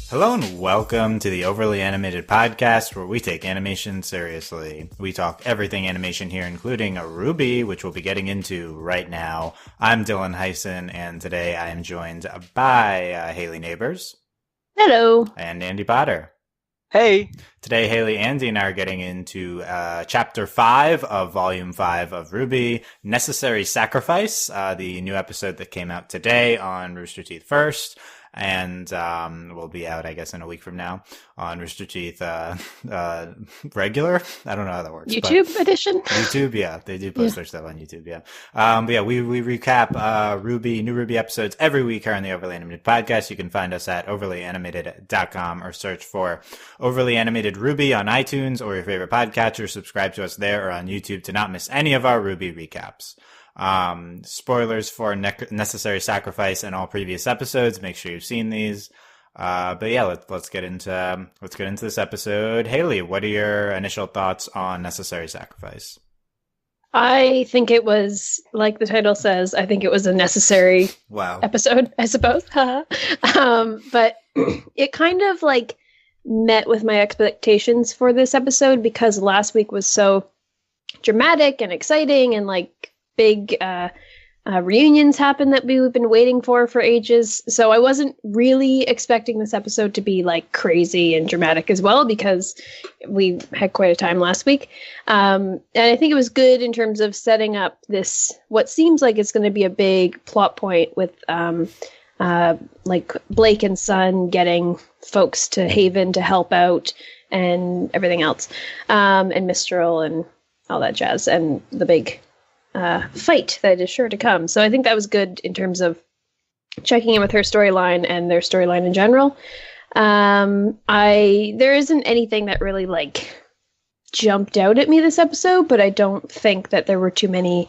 Hello and welcome to the Overly Animated Podcast, where we take animation seriously. We talk everything animation here, including RWBY, which we'll be getting into right now. I'm Dylan Hysen, and today I am joined by Hayley Nabuurs. Hello. And Andy Potter. Hey. Today, Hayley, Andy, and I are getting into Chapter 5 of Volume 5 of RWBY, Necessary Sacrifice, the new episode that came out today on Rooster Teeth First. And will be out, I guess, in a week from now on Rooster Teeth regular. I don't know how that works. YouTube edition. YouTube, yeah, they do post their stuff on YouTube, yeah. But yeah, we recap new RWBY episodes every week here on the Overly Animated Podcast. You can find us at overlyanimated.com or search for Overly Animated RWBY on iTunes or your favorite podcatcher. Subscribe to us there or on YouTube to not miss any of our RWBY recaps. Spoilers for Necessary Sacrifice and all previous episodes. Make sure you've seen these. But yeah, let's get into this episode. Hayley, what are your initial thoughts on Necessary Sacrifice? I think it was, like the title says, I think it was a necessary episode, I suppose. But it kind of like met with my expectations for this episode because last week was so dramatic and exciting and like big reunions happen that we've been waiting for ages. So I wasn't really expecting this episode to be like crazy and dramatic as well because we had quite a time last week. And I think it was good in terms of setting up this, what seems like it's going to be a big plot point with like Blake and Son getting folks to Haven to help out and everything else. And Mistral and all that jazz and the big fight that is sure to come. So I think that was good in terms of checking in with her storyline and their storyline in general. There isn't anything that really like jumped out at me this episode, but I don't think that there were too many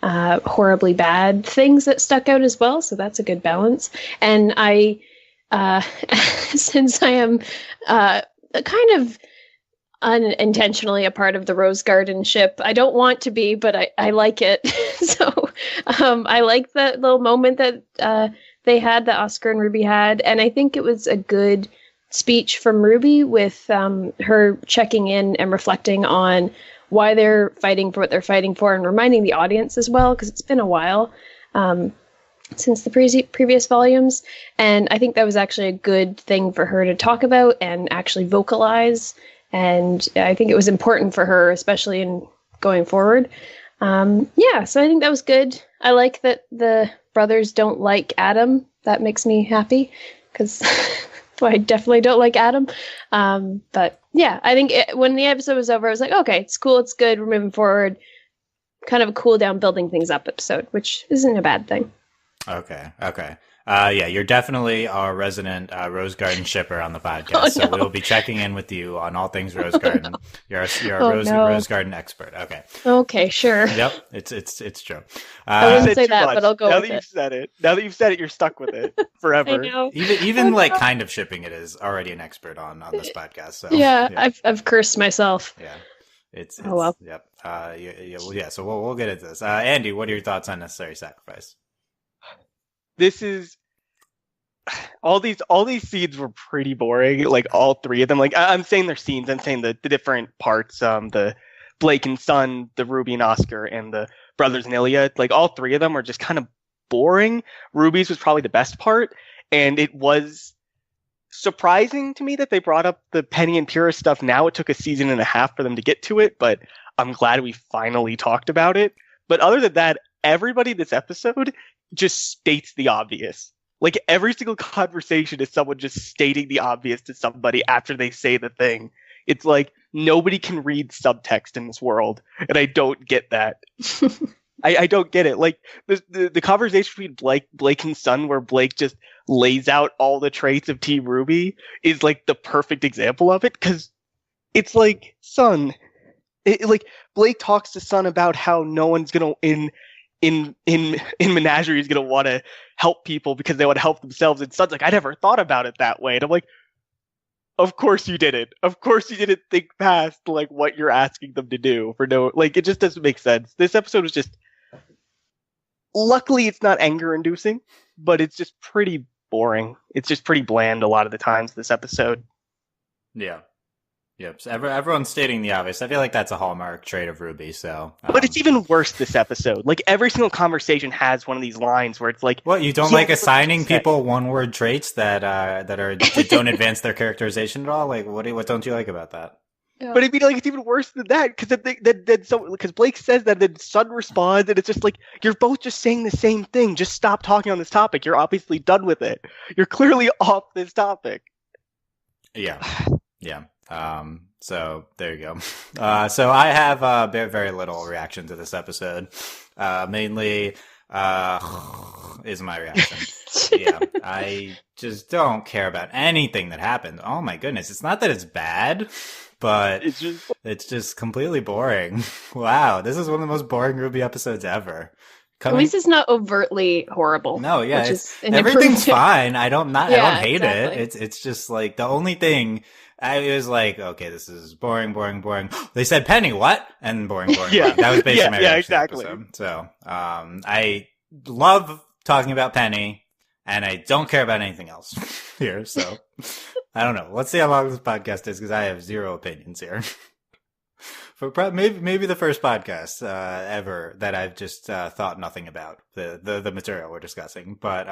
horribly bad things that stuck out as well. So that's a good balance. And I, since I am kind of unintentionally a part of the Rose Garden ship. I don't want to be, but I like it. So I like that little moment that they had, that Oscar and Ruby had. And I think it was a good speech from Ruby with her checking in and reflecting on why they're fighting for what they're fighting for and reminding the audience as well, because it's been a while since the previous volumes. And I think that was actually a good thing for her to talk about and actually vocalize. And I think it was important for her, especially in going forward. So I think that was good. I like that the brothers don't like Adam. That makes me happy because I definitely don't like Adam. But yeah, I think when the episode was over, I was like, okay, it's cool. It's good. We're moving forward. Kind of a cool down, building things up episode, which isn't a bad thing. Okay. Yeah, you're definitely our resident Rose Garden shipper on the podcast, so we'll be checking in with you on all things Rose Garden. You're a Rose Garden expert. Okay, sure. Yep, it's true. I wouldn't say that, but I'll go with it. Now that you've said it, you're stuck with it forever. I know. Even like kind of shipping it is already an expert on this podcast. So yeah. I've cursed myself. Yeah. It's well. Yep. So we'll get into this. Andy, what are your thoughts on Necessary Sacrifice? This is all these scenes were pretty boring. Like all three of them. Like I'm saying their scenes. I'm saying the different parts. The Blake and Son, the Ruby and Oscar, and the brothers and Ilya. Like all three of them are just kind of boring. Ruby's was probably the best part, and it was surprising to me that they brought up the Penny and Pyrrha stuff now. It took a season and a half for them to get to it, but I'm glad we finally talked about it. But other than that, everybody this episode just states the obvious. Like every single conversation is someone just stating the obvious to somebody after they say the thing. It's like nobody can read subtext in this world, and I don't get that. I don't get it. Like the conversation between Blake and Son, where Blake just lays out all the traits of Team RWBY, is like the perfect example of it, because it's like Son. Like Blake talks to Son about how no one's gonna in Menagerie is gonna want to help people because they want to help themselves, and Son's like, I never thought about it that way, and I'm like, of course you didn't. Of course you didn't think past like what you're asking them to do for no, like it just doesn't make sense. This episode was just, luckily it's not anger inducing, but it's just pretty boring. It's just pretty bland a lot of the times this episode. Yeah. Yep. So everyone's stating the obvious. I feel like that's a hallmark trait of RWBY. So, but it's even worse this episode. Like every single conversation has one of these lines where it's like, "What, you don't like assigning people one-word traits that don't advance their characterization at all? Like, what don't you like about that?" Yeah. But I mean, like, it's even worse than that because Blake says that, then Sun responds, and it's just like, you're both just saying the same thing. Just stop talking on this topic. You're obviously done with it. You're clearly off this topic. Yeah. Yeah. So there you go. So I have very little reaction to this episode. Mainly is my reaction. Yeah, I just don't care about anything that happened. Oh my goodness, it's not that it's bad, but it's just completely boring. Wow, this is one of the most boring RWBY episodes ever. At least it's not overtly horrible. No, yeah, everything's fine. I don't hate it. It's just like the only thing. I was like, okay, this is boring. They said Penny, what? And boring. Yeah. That was basically my reaction exactly. Episode. So, I love talking about Penny, and I don't care about anything else here. So, I don't know. Let's see how long this podcast is, because I have zero opinions here. For maybe the first podcast ever that I've just thought nothing about the material we're discussing. But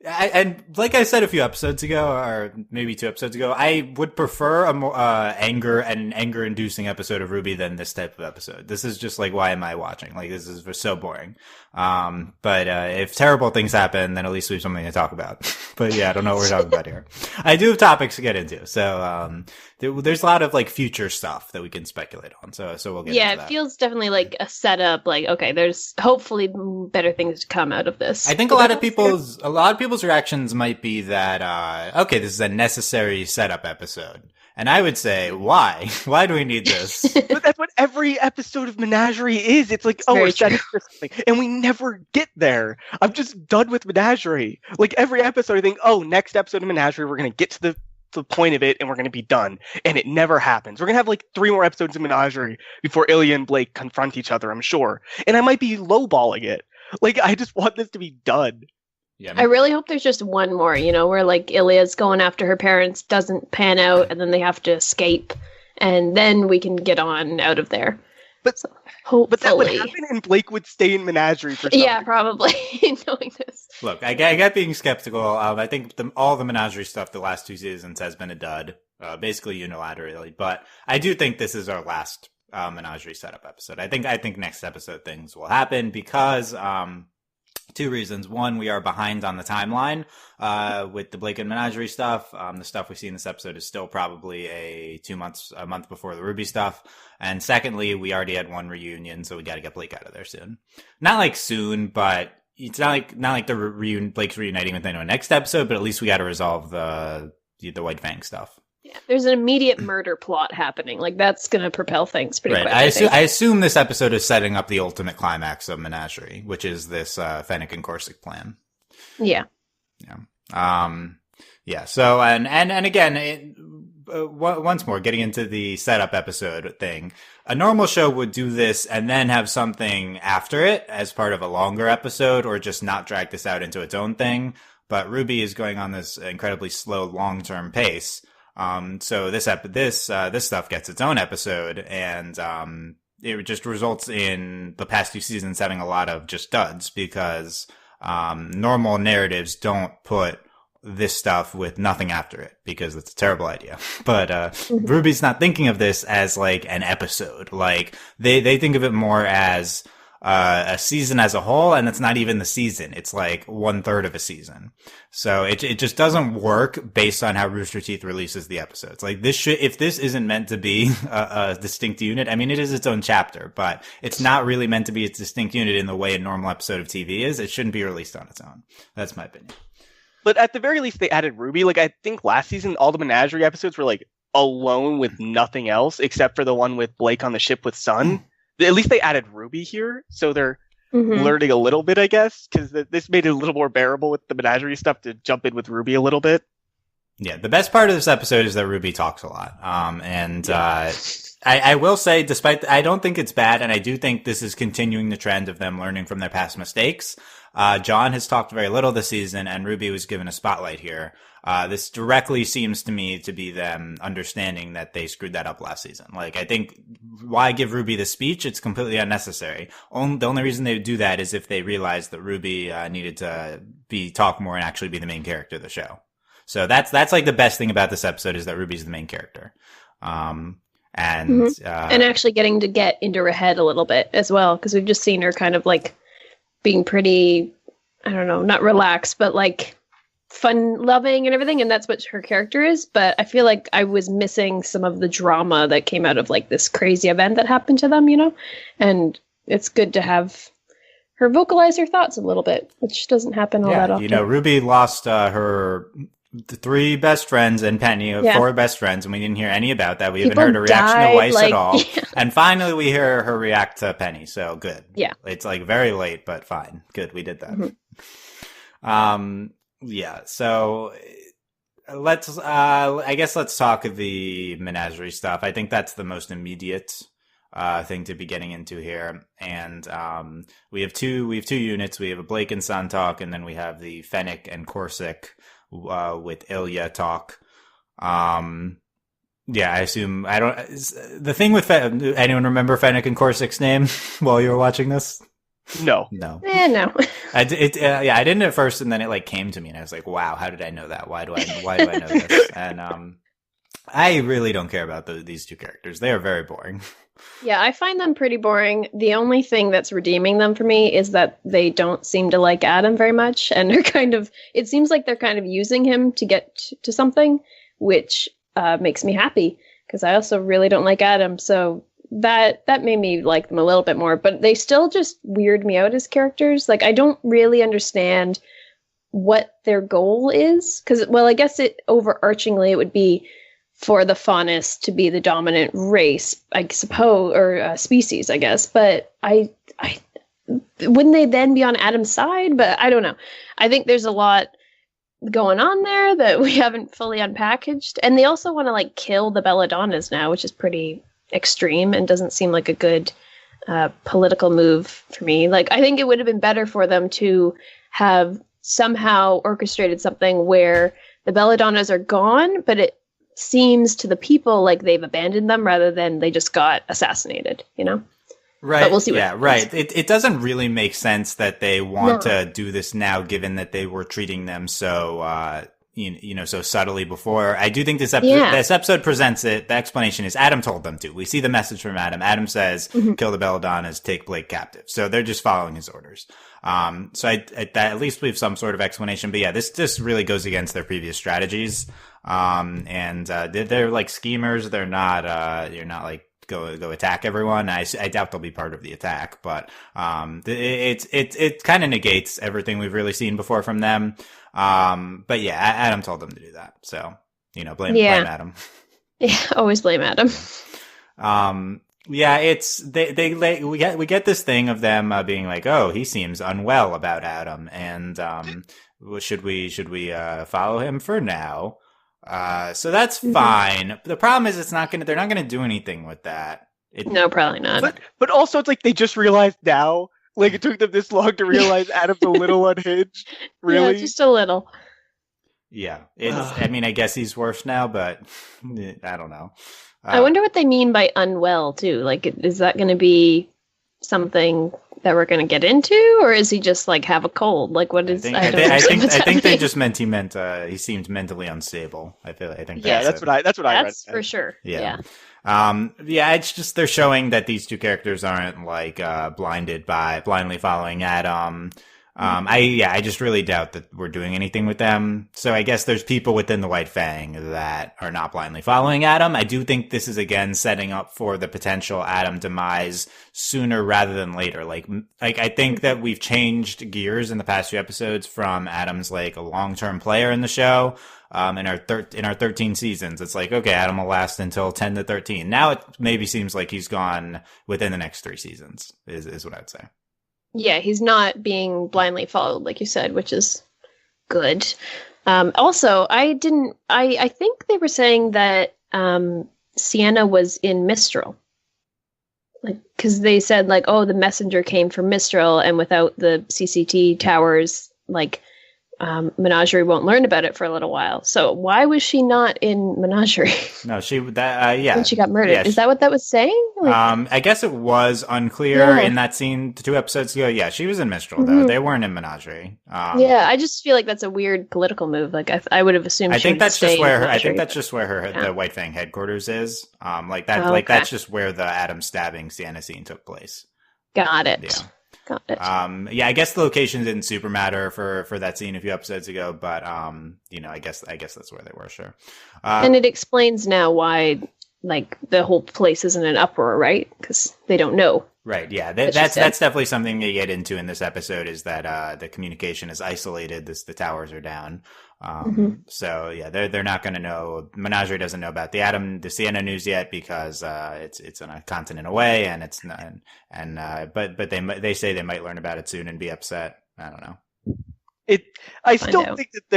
and like I said a few episodes ago, or maybe 2 episodes ago, I would prefer a more anger-inducing episode of RWBY than this type of episode. This is just like, why am I watching? Like, this is so boring. But if terrible things happen, then at least we have something to talk about. But yeah, I don't know what we're talking about here. I do have topics to get into, so there's a lot of like future stuff that we can speculate on. So we'll get into that. Yeah, it feels definitely like a setup. Like, okay, there's hopefully better things to come out of this. I think a lot of people's reactions might be that okay, this is a necessary setup episode. And I would say, why? Why do we need this? But that's what every episode of Menagerie is. It's like, we're setting for something. And we never get there. I'm just done with Menagerie. Like, every episode I think, next episode of Menagerie, we're going to get to the point of it, and we're going to be done. And it never happens. We're going to have like 3 more episodes of Menagerie before Ilya and Blake confront each other, I'm sure. And I might be lowballing it. Like, I just want this to be done. Yeah, I really hope there's just one more, where like Ilya's going after her parents, doesn't pan out, and then they have to escape, and then we can get on out of there. But so, hopefully. But that would happen, and Blake would stay in Menagerie for something. Yeah, probably, knowing this. Look, I get being skeptical. I think all the Menagerie stuff the last 2 seasons has been a dud, basically unilaterally. But I do think this is our last Menagerie setup episode. I think next episode things will happen because 2 reasons. One, we are behind on the timeline with the Blake and Menagerie stuff. The stuff we see in this episode is still probably a month before the RWBY stuff. And secondly, we already had 1 reunion, so we got to get Blake out of there soon. Not like soon, but it's not like the Blake's reuniting with anyone next episode. But at least we got to resolve the White Fang stuff. Yeah, there's an immediate murder plot happening. Like, that's going to propel things pretty quick. I assume this episode is setting up the ultimate climax of Menagerie, which is this Fennec and Corsic plan. Yeah. Yeah. Yeah. So, and again, once more, getting into the setup episode thing, a normal show would do this and then have something after it as part of a longer episode, or just not drag this out into its own thing. But RWBY is going on this incredibly slow, long-term pace. So this stuff gets its own episode, and it just results in the past 2 seasons having a lot of just duds, because normal narratives don't put this stuff with nothing after it, because it's a terrible idea. But RWBY's not thinking of this as like an episode. Like they think of it more as a season as a whole, and it's not even the season. It's like 1/3 of a season. So it just doesn't work based on how Rooster Teeth releases the episodes. Like, if this isn't meant to be a distinct unit, I mean, it is its own chapter, but it's not really meant to be a distinct unit in the way a normal episode of TV is. It shouldn't be released on its own. That's my opinion. But at the very least, they added RWBY. Like, I think last season, all the Menagerie episodes were like alone with nothing else, except for the one with Blake on the ship with Sun. At least they added RWBY here, so they're learning a little bit, I guess, because this made it a little more bearable with the Menagerie stuff to jump in with RWBY a little bit. Yeah, the best part of this episode is that RWBY talks a lot. I will say, despite, I don't think it's bad, and I do think this is continuing the trend of them learning from their past mistakes. John has talked very little this season, and RWBY was given a spotlight here. This directly seems to me to be them understanding that they screwed that up last season. Like, I think, why give RWBY the speech? It's completely unnecessary. The only reason they would do that is if they realized that RWBY needed to talk more and actually be the main character of the show. So that's like the best thing about this episode is that RWBY's the main character. And actually getting to get into her head a little bit as well, because we've just seen her kind of like being pretty, I don't know, not relaxed, but like fun loving and everything, and that's what her character is. But I feel like I was missing some of the drama that came out of like this crazy event that happened to them, you know? And it's good to have her vocalize her thoughts a little bit, which doesn't happen all that often. You know, RWBY lost her three best friends and Penny, four best friends, and we didn't hear any about that. We haven't heard a reaction to Weiss at all. Yeah. And finally we hear her react to Penny, so good. Yeah. It's like very late, but fine. Good, we did that. Yeah, so let's talk the Menagerie stuff. I think that's the most immediate thing to be getting into here. And we have two units. We have a Blake and Sun talk, and then we have the Fennec and Corsic with Ilya talk. Yeah, I assume the thing with anyone remember Fennec and Corsic's name while you were watching this? No. No. I didn't at first, and then it like came to me, and I was like, "Wow, how did I know that? Why do I know this?" And I really don't care about these two characters. They are very boring. Yeah, I find them pretty boring. The only thing that's redeeming them for me is that they don't seem to like Adam very much, and it seems like they're kind of using him to get to something, which makes me happy, because I also really don't like Adam, so that made me like them a little bit more. But they still just weird me out as characters. Like, I don't really understand what their goal is, because, well, I guess overarchingly it would be for the Faunus to be the dominant race, I suppose, or species, I guess. But I wouldn't they then be on Adam's side? But I don't know. I think there's a lot going on there that we haven't fully unpackaged. And they also want to like kill the Belladonnas now, which is pretty extreme and doesn't seem like a good political move for me. Like, I think it would have been better for them to have somehow orchestrated something where the Belladonnas are gone, but it seems to the people like they've abandoned them rather than they just got assassinated, you know? Right. But we'll see what happens. Right. It doesn't really make sense that they want to do this now, given that they were treating them so, so subtly before. I do think this episode presents it. The explanation is Adam told them to. We see the message from Adam. Adam says, kill the Belladonnas, take Blake captive. So they're just following his orders. So at least we have some sort of explanation. But yeah, this just really goes against their previous strategies. They're like schemers. They're not, you're not like, go attack everyone. I doubt they'll be part of the attack, but it kind of negates everything we've really seen before from them. But yeah, Adam told them to do that, so blame Adam. Yeah, always blame Adam. Yeah, we get this thing of them being like, oh, he seems unwell about Adam, and should we follow him for now? So that's fine. The problem is they're not gonna do anything with that. No, probably not. But also it's like they just realized now. Like, it took them this long to realize Adam's a little unhinged. Really? Yeah, just a little. Yeah. I mean, I guess he's worse now, but I don't know. I wonder what they mean by unwell too. Like, is that going to be something that we're going to get into, or is he just like have a cold? Like, what is? I think they just meant he seemed mentally unstable. I think. Yeah, that's what I read. That's for sure. Yeah. It's just they're showing that these two characters aren't like blindly following Adam. I just really doubt that we're doing anything with them. So I guess there's people within the White Fang that are not blindly following Adam. I do think this is again setting up for the potential Adam demise sooner rather than later. Like I think that we've changed gears in the past few episodes from Adam's like a long-term player in the show. In our 13 seasons, it's like, okay, Adam will last until 10 to 13. Now it maybe seems like he's gone within the next 3 seasons, is what I'd say. Yeah, he's not being blindly followed, like you said, which is good. Also, I think they were saying that Sienna was in Mistral. Like, because they said, like, oh, the messenger came from Mistral, and without the CCT towers, like, Menagerie won't learn about it for a little while. So why was she not in Menagerie? No, yeah. When she got murdered. Yeah, Is that what that was saying? Like, I guess it was unclear in that scene 2 episodes ago. Yeah, she was in Mistral, though. They weren't in Menagerie. Yeah, I just feel like that's a weird political move. Like, I would have assumed. I think that's just where her. I think that's but, just where her the White Fang headquarters is. Like that. Oh, Like okay. that's just where the Adam stabbing Sienna scene took place. Got it. Yeah. Got it. Yeah, I guess the location didn't super matter for that scene a few episodes ago, but you know, I guess that's where they were, sure. And it explains now why, like, the whole place is in an uproar, right? Because they don't know. Right. Yeah. That's definitely something they get into in this episode, is that the communication is isolated. The towers are down. So yeah, they're not going to know. Menagerie doesn't know about the Sienna news yet, because it's on a continent away, and it's not. But they say they might learn about it soon and be upset. I don't know. I still think that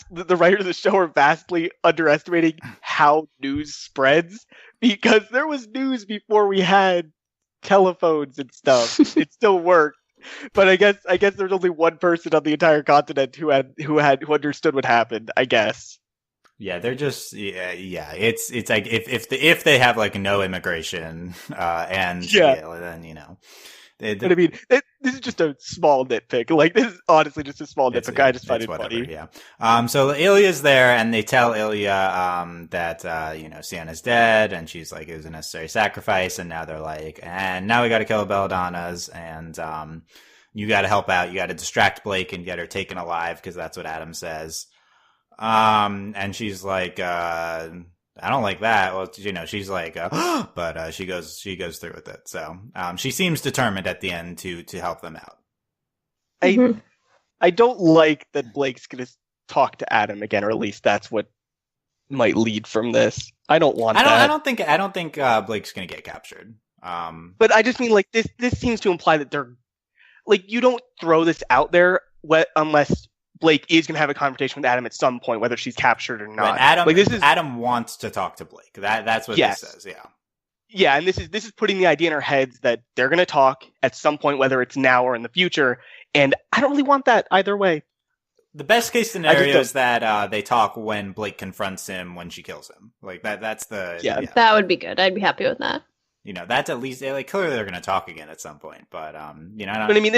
the writers of the show are vastly underestimating how news spreads, because there was news before we had telephones and stuff. It still worked, but I guess there's only one person on the entire continent who understood what happened, I guess. Yeah, they're just It's like if they have like no immigration then you know. But I mean, this is just a small nitpick. Like, this is honestly just a small nitpick. I just find it funny. Yeah. So Ilya's there, and they tell Ilya that you know, Sienna's dead, and she's like, it was a necessary sacrifice, and now they're like, and now we got to kill the Belladonnas, and you got to help out. You got to distract Blake and get her taken alive, because that's what Adam says. And she's like, I don't like that. Well, you know, she's like, but she goes through with it. So she seems determined at the end to help them out. I don't like that Blake's going to talk to Adam again, or at least that's what might lead from this. I don't want that. I don't think Blake's going to get captured. But I just mean, like, this seems to imply that they're, like, you don't throw this out there unless Blake is going to have a conversation with Adam at some point, whether she's captured or not. Right. Adam wants to talk to Blake. That's what this says. Yeah. Yeah, and this is putting the idea in our heads that they're going to talk at some point, whether it's now or in the future. And I don't really want that either way. The best case scenario is that they talk when Blake confronts him when she kills him. Like that's the That would be good. I'd be happy with that. You know, that's at least, like, clearly they're going to talk again at some point. But you know, but I mean,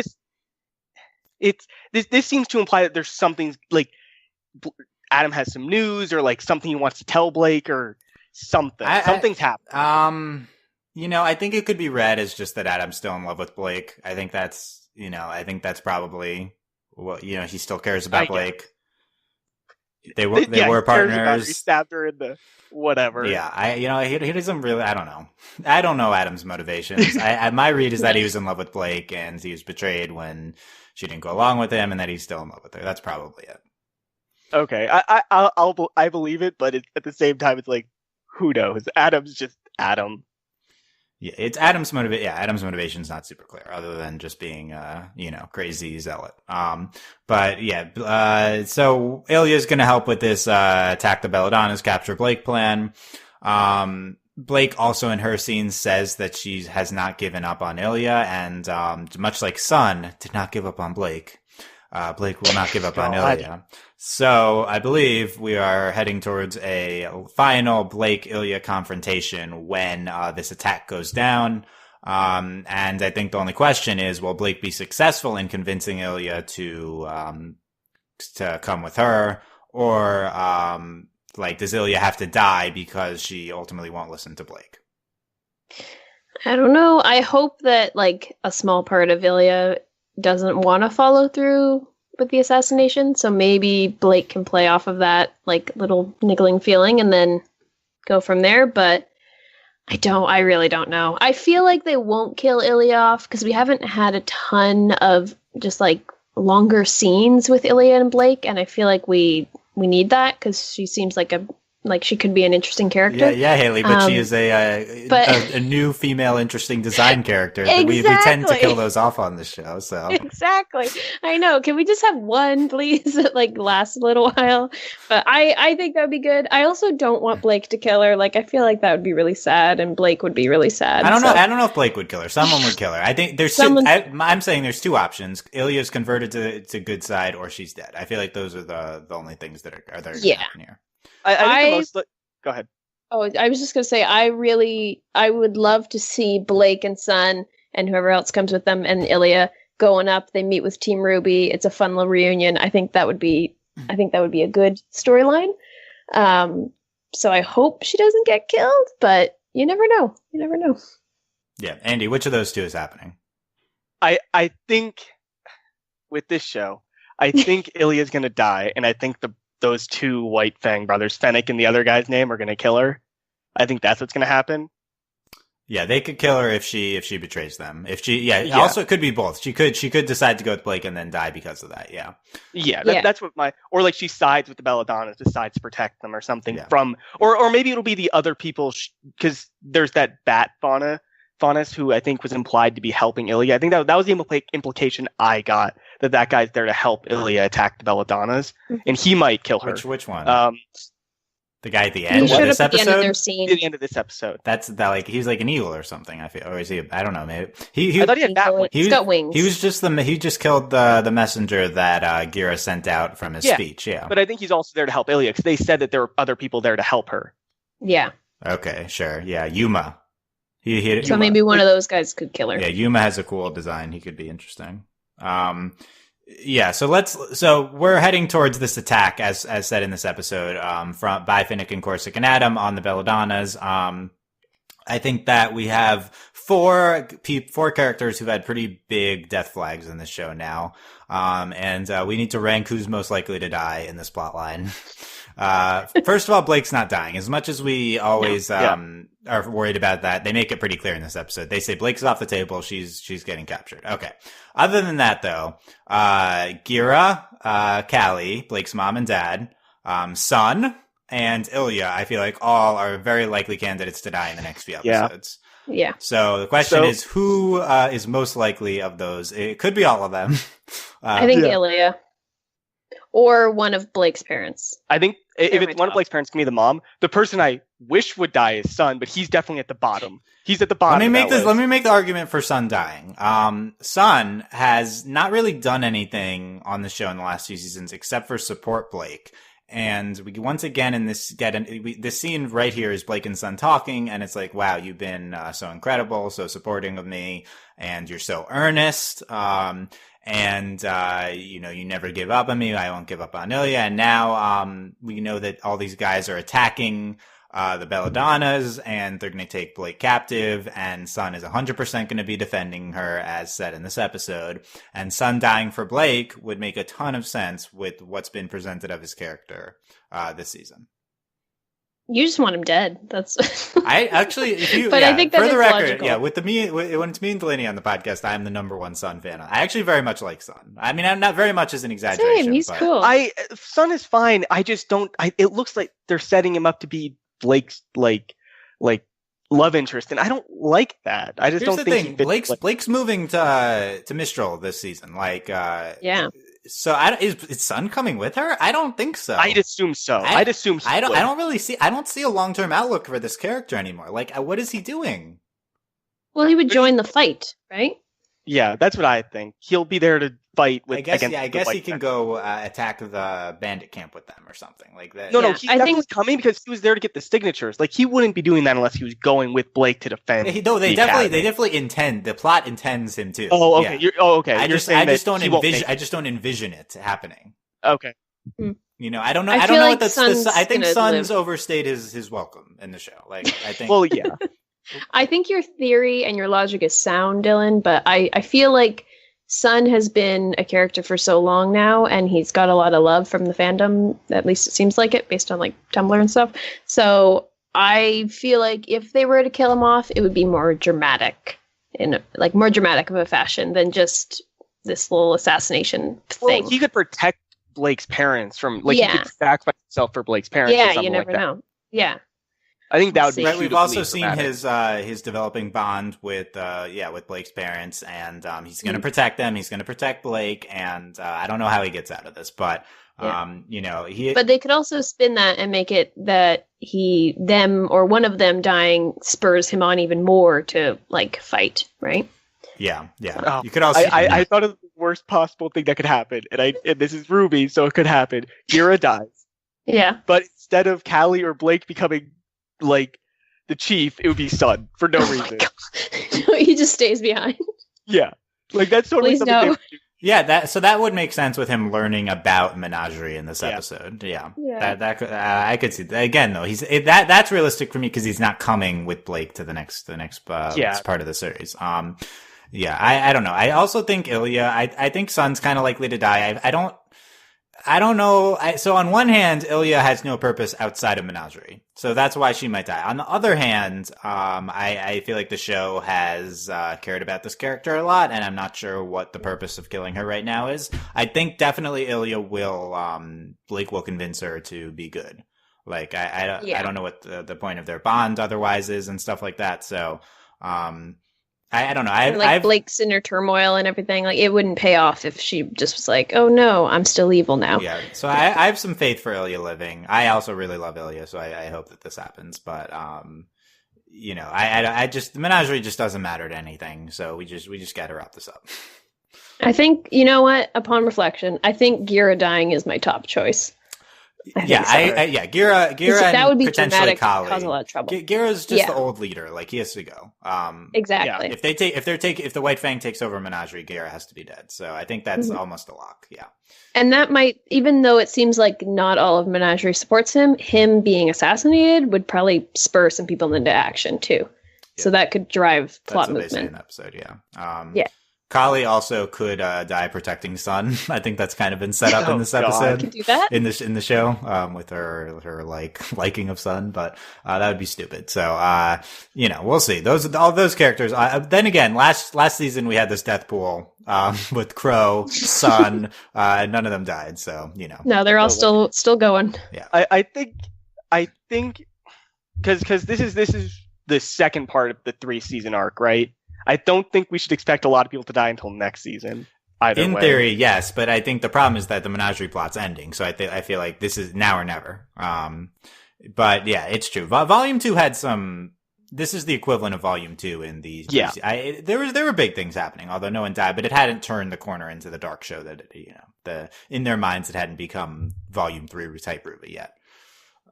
this seems to imply that there's something, like, Adam has some news, or like something he wants to tell Blake, or something. Something's happening. You know, I think it could be read as just that Adam's still in love with Blake. I think that's probably what, you know, he still cares about Blake. They were partners. He stabbed her in the whatever. Yeah, he doesn't really. I don't know. I don't know Adam's motivations. My read is that he was in love with Blake, and he was betrayed when she didn't go along with him, and that he's still in love with her. That's probably it. Okay, I believe it, but at the same time, it's like, who knows? Adam's just Adam. Yeah, it's Adam's motivation. Yeah, Adam's motivation's not super clear, other than just being, crazy zealot. But yeah, so Ilya's gonna help with this, attack the Belladonnas, capture Blake plan. Blake also in her scene says that she has not given up on Ilya, and, much like Sun did not give up on Blake, Blake will not give up on Ilya. So I believe we are heading towards a final Blake-Ilya confrontation when this attack goes down. And I think the only question is, will Blake be successful in convincing Ilya to come with her? Or does Ilya have to die because she ultimately won't listen to Blake? I don't know. I hope that, like, a small part of Ilya doesn't want to follow through with the assassination, so maybe Blake can play off of that, like, little niggling feeling and then go from there. But I really don't know. I feel like they won't kill Ilya off, because we haven't had a ton of just, like, longer scenes with Ilya and Blake, and I feel like we need that, because she seems like a like she could be an interesting character. Yeah, Hayley, but she is a new female interesting design character. Exactly. We tend to kill those off on this show, so. Exactly. I know. Can we just have one, please, that like lasts a little while? But I think that would be good. I also don't want Blake to kill her. Like, I feel like that would be really sad, and Blake would be really sad. I don't know. I don't know if Blake would kill her. Someone would kill her. I think there's I'm saying there's two options. Ilya's converted to good side, or she's dead. I feel like those are the only things that are going to happen here. I think go ahead. Oh, I was just going to say, I would love to see Blake and Sun and whoever else comes with them and Ilya going up. They meet with Team RWBY. It's a fun little reunion. I think that would be a good storyline. So I hope she doesn't get killed, but you never know. You never know. Yeah. Andy, which of those two is happening? I think with this show, I think Ilya's going to die, and I think those two White Fang brothers, Fennec and the other guy's name, are going to kill her. I think that's what's going to happen. Yeah, they could kill her if she betrays them. Also it could be both. She could decide to go with Blake and then die because of that. Yeah. That's what or like she sides with the Belladonnas, decides to protect them or something from, or maybe it'll be the other people because there's that bat Faunus who I think was implied to be helping Ilya. I think that was the implication I got, that guy's there to help Ilya attack the Belladonnas, and he might kill her. Which one? The guy at the end of this episode? At the end of this episode. That's that, like, he's like an eagle or something, I feel. Or is he, I don't know, maybe. I thought he had bat wings. He's got wings. He was just he just killed the messenger that Gira sent out from his speech, yeah. But I think he's also there to help Ilya, because they said that there were other people there to help her. Yeah. Okay, sure. Yeah, Yuma. So maybe one of those guys could kill her. Yeah, Yuma has a cool design. He could be interesting. So we're heading towards this attack, as said in this episode, by Finnick and Corsic and Adam on the Belladonnas. I think that we have four characters who've had pretty big death flags in this show now. And we need to rank who's most likely to die in this plot line. First of all, Blake's not dying. As much as we always are worried about that, they make it pretty clear in this episode. They say Blake's off the table. She's getting captured. Okay. Other than that, though, Gira, Callie, Blake's mom and dad, Sun, and Ilya, I feel like all are very likely candidates to die in the next few episodes. Yeah. So the question is, who is most likely of those? It could be all of them. I think Ilya. Or one of Blake's parents. I think if it's one of Blake's parents, can be the mom. The person I wish would die is Sun, but he's definitely at the bottom. He's at the bottom. Let me make the argument for Sun dying. Sun has not really done anything on the show in the last few seasons except for support Blake. And we once again in this scene right here is Blake and Sun talking, and it's like, wow, you've been so incredible, so supporting of me, and you're so earnest. And you never give up on me. I won't give up on Ilya. And now we know that all these guys are attacking the Belladonnas, and they're going to take Blake captive, and Sun is 100% going to be defending her, as said in this episode. And Sun dying for Blake would make a ton of sense with what's been presented of his character this season. You just want him dead. That's. I actually, I think that for the record, logical. when it's me and Delaney on the podcast, I'm the number one Sun fan. I actually very much like Sun. I mean, I'm not very much as an exaggeration. Same, he's cool. Sun is fine. I just don't. It looks like they're setting him up to be Blake's like love interest, and I don't like that. I just don't think Blake's moving to Mistral this season. Yeah. So is Sun coming with her? I don't think so. I'd assume so. I don't see a long-term outlook for this character anymore. Like, what is he doing? Well, he would join the fight, right? Yeah, that's what I think. He'll be there to fight with. I guess he can go attack the bandit camp with them or something like that. No, he's definitely coming because he was there to get the signatures. Like, he wouldn't be doing that unless he was going with Blake to defend. They definitely intend. The plot intends him to. Oh, okay. Yeah. Okay. I just don't envision it happening. Okay. I don't know. I don't know like what I think Sun's live. overstayed his welcome in the show. Like, I think. Well, yeah. I think your theory and your logic is sound, Dylan, but I feel like Sun has been a character for so long now, and he's got a lot of love from the fandom. At least it seems like it, based on like Tumblr and stuff. So I feel like if they were to kill him off, it would be more dramatic, more dramatic of a fashion than just this little assassination thing. He could protect Blake's parents from he could sacrifice himself for Blake's parents. Yeah, you never know. Yeah. I think that would be. Right, We've also dramatic. seen his developing bond with with Blake's parents, and he's going to protect them. He's going to protect Blake, and I don't know how he gets out of this, but he. But they could also spin that and make it that them or one of them dying spurs him on even more to like fight, right? Yeah. Oh, You could also. I thought of the worst possible thing that could happen, and this is RWBY, so it could happen. Gira dies, Yeah. but instead of Callie or Blake becoming like the chief, it would be Sun for no reason. He just stays behind. Yeah, like that's totally Please something. no. They would do. Yeah, that would make sense with him learning about Menagerie in this episode. Yeah. That could, I could see that. Again though. That's realistic for me because he's not coming with Blake to the next part of the series. I don't know. I also think Ilya. I think Sun's kind of likely to die. I don't know. So on one hand, Ilya has no purpose outside of Menagerie, so that's why she might die. On the other hand, I feel like the show has cared about this character a lot, and I'm not sure what the purpose of killing her right now is. I think definitely Ilya Blake will convince her to be good. Like I don't know what the point of their bond otherwise is and stuff like that. So I don't know. Blake's inner turmoil and everything. Like it wouldn't pay off if she just was like, "Oh no, I'm still evil now." Yeah. So I have some faith for Ilya living. I also really love Ilya, so I hope that this happens. But I just the Menagerie just doesn't matter to anything. So we just got to wrap this up. I think you know what. Upon reflection, I think Gira dying is my top choice. Gira that would be potentially dramatic, cause a lot of trouble. Gira's just the old leader, like he has to go. Exactly. If the White Fang takes over Menagerie, Gira has to be dead. So I think that's almost a lock. Yeah. And that might, even though it seems like not all of Menagerie supports him being assassinated would probably spur some people into action too. Yeah. So that could drive plot movement. That's what they say in the episode. Yeah. Kali also could die protecting Sun. I think that's kind of been set up in this episode. Can do that in the show with her liking of Sun, but that would be stupid. So we'll see. All those characters. Then again, last season we had this death pool with Crow, Sun, and none of them died. So no, they're all still going. Yeah, I think because this is the second part of the 3-season arc, right? I don't think we should expect a lot of people to die until next season. In theory, yes, but I think the problem is that the Menagerie plot's ending, so I feel like this is now or never. But yeah, it's true. Volume 2 had some. This is the equivalent of Volume 2 in the. Yeah. There were big things happening, although no one died, but it hadn't turned the corner into the dark show that in their minds it hadn't become Volume 3 type RWBY yet.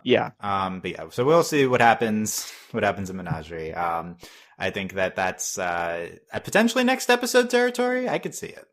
Yeah. But yeah, so we'll see what happens in Menagerie. I think that's a potentially next episode territory. I could see it.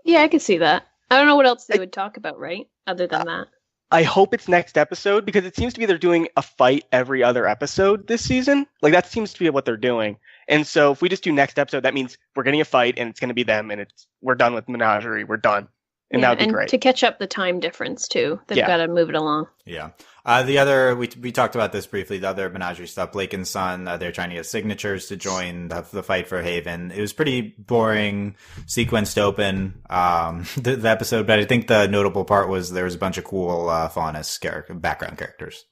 Yeah, I could see that. I don't know what else they would talk about, right? Other than that. I hope it's next episode because it seems to be they're doing a fight every other episode this season. Like that seems to be what they're doing. And so if we just do next episode, that means we're getting a fight and it's going to be them and we're done with Menagerie. We're done. And that would be great. To catch up the time difference too. They've got to move it along. Yeah. The other, we talked about this briefly, the other Menagerie stuff, Blake and Sun, they're trying to get signatures to join the fight for Haven. It was pretty boring, sequenced open, the episode, but I think the notable part was there was a bunch of cool, Faunus background characters.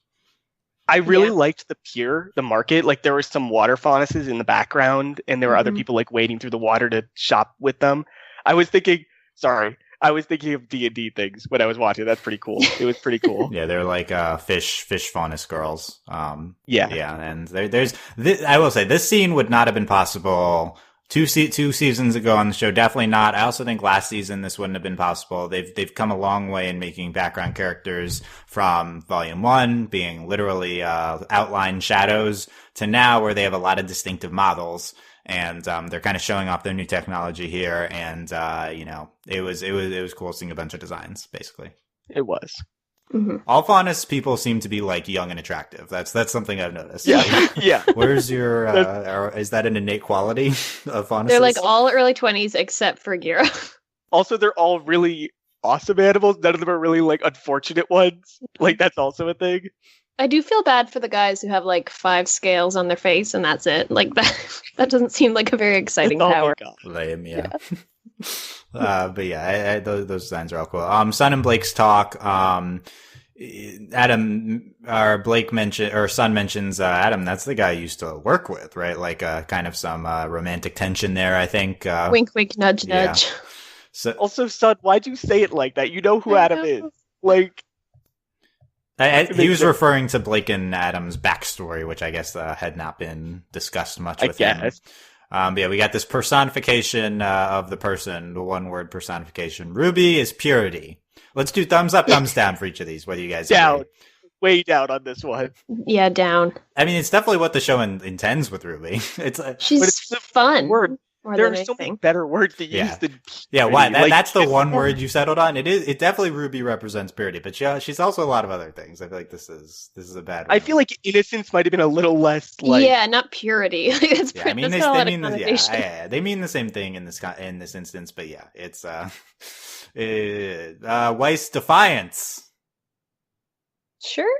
I really liked the pier, the market. Like there were some water faunuses in the background and there were other people like wading through the water to shop with them. I was thinking of D&D things when I was watching. That's pretty cool. It was pretty cool. Yeah, they're like fish faunus girls. Yeah, and I will say this scene would not have been possible two seasons ago on the show. Definitely not. I also think last season this wouldn't have been possible. They've come a long way in making background characters from Volume 1 being literally outline shadows to now where they have a lot of distinctive models. And they're kind of showing off their new technology here, and it was cool seeing a bunch of designs. Basically, it was. Mm-hmm. All Faunus people seem to be like young and attractive. That's something I've noticed. Yeah, yeah. Where's your? Is that an innate quality of Faunus? They're like all early 20s except for Gira. Also, they're all really awesome animals. None of them are really like unfortunate ones. Like that's also a thing. I do feel bad for the guys who have like 5 scales on their face and that's it. Like that doesn't seem like a very exciting power. Lame, yeah. But yeah, those designs are all cool. Sun and Blake's talk. Adam or Blake Sun mentions Adam. That's the guy I used to work with, right? Like kind of some romantic tension there. I think. Wink, wink, nudge, yeah. nudge. So Also, Sun, why'd you say it like that? You know who Adam is. Like, he was referring to Blake and Adam's backstory, which I guess had not been discussed much with him. But yeah, we got this personification of the person, the one-word personification. RWBY is purity. Let's do thumbs up, thumbs down for each of these. What do you guys down? agree? Way down on this one. Yeah, down. I mean, it's definitely what the show intends with RWBY. She's fun. Word. There are so anything. many better words to use than purity. Why? That's the one word you settled on. It definitely RWBY represents purity, but she's also a lot of other things. I feel like this is a bad one. I feel like innocence might have been a little less like. Yeah, not purity. That's yeah, I mean, that's they mean the same thing in this instance, but yeah, it's Weiss defiance. Sure.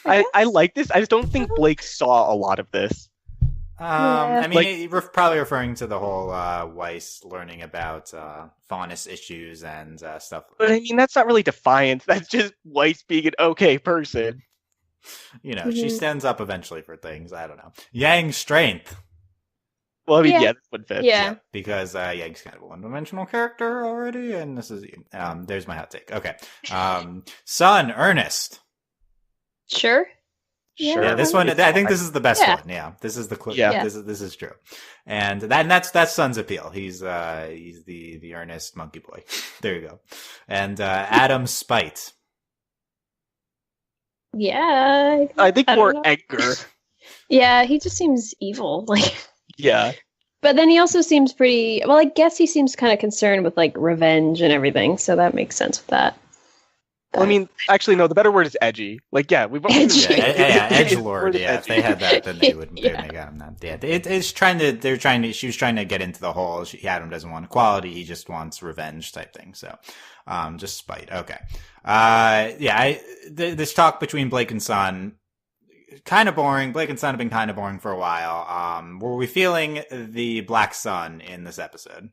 I like this. I just don't think Blake saw a lot of this. I mean, probably referring to the whole Weiss learning about faunus issues and stuff. But I mean, that's not really defiance. That's just Weiss being an okay person. You know, she stands up eventually for things. I don't know. Yang strength. Well, I mean, yeah, this would fit. Yeah. Because Yang's kind of a one-dimensional character already, and this is there's my hot take. Okay. Sun earnest. Sure. Sure. Yeah, this one. I think this is the best one. Yeah, this is the clue. Yeah. This is true, and that's Sun's appeal. He's the earnest monkey boy. There you go. And Adam's spite. Yeah. I think more anger. Yeah, he just seems evil. Like. Yeah. But then he also seems pretty. Well, I guess he seems kind of concerned with like revenge and everything, so that makes sense with that. Well, I mean, actually, no. The better word is edgy. Like, yeah, we've Edgy. edgelord. Yeah, if they had that, then they would make him that. Yeah, it's trying to. She was trying to get into the whole. Adam doesn't want equality. He just wants revenge type thing. So, just spite. Okay. This talk between Blake and Sun, kind of boring. Blake and Sun have been kind of boring for a while. Were we feeling the Black Sun in this episode?